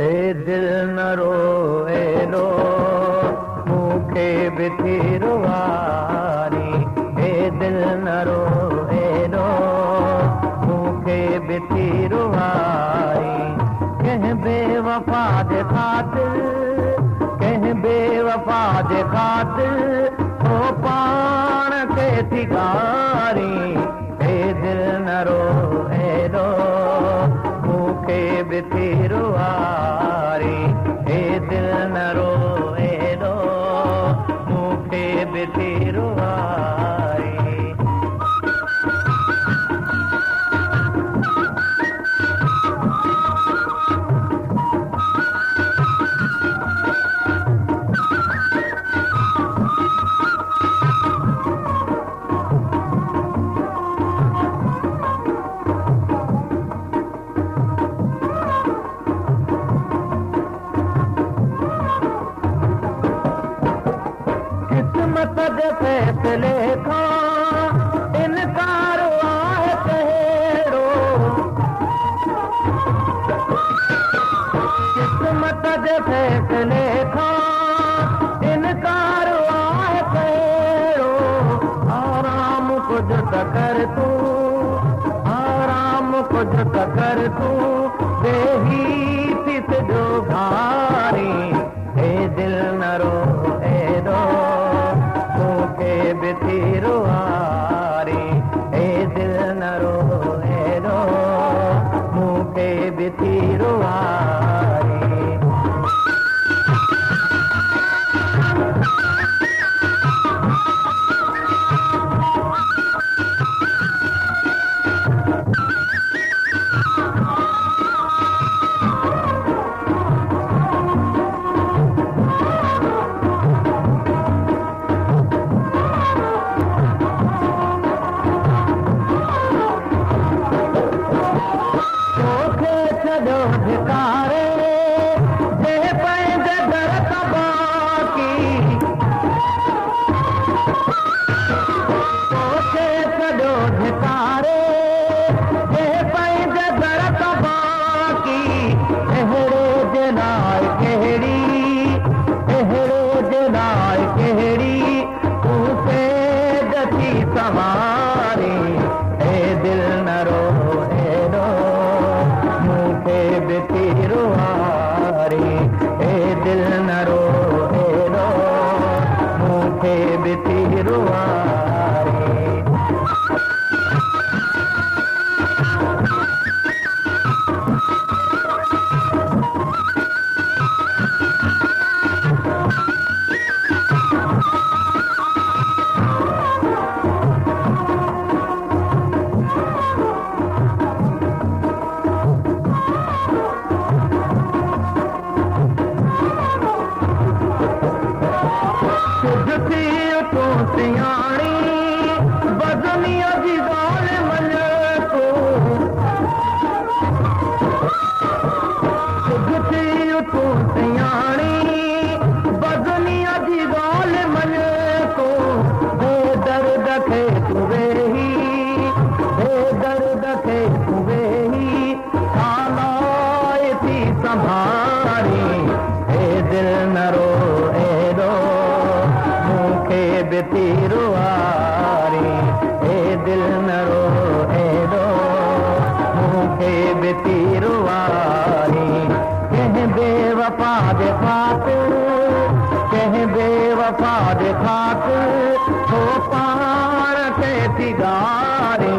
ए दिल न रोए रो मूंखे बि थी रुवारी ए दिल न रोए रो मूंखे बि थी रुवारी कंहिं बेवफा जे ख़ातिर कंहिं बेवफा जे ख़ातिर हो पाण खे थी गारी ए दिल न रोए रो मूंखे बि थी रुवारी ए दिल न रोए रो मूंखे बि थी रुवारी किस्मत जे फैसले खां इनकार आहे कहिड़ो किस्मत जे फैसले खां इनकार आहे कहिड़ो आराम कुझु त कर तूं आराम कुझु त कर तूं वेही थी तुंहिंजो भारी ए दिल न रोए रो मूंखे बि थी रुवारी ए दिल न रोए रो मूंखे बि थी रुवारी कंहिं बेवफा जे ख़ातिर हो पाण खे थी गारी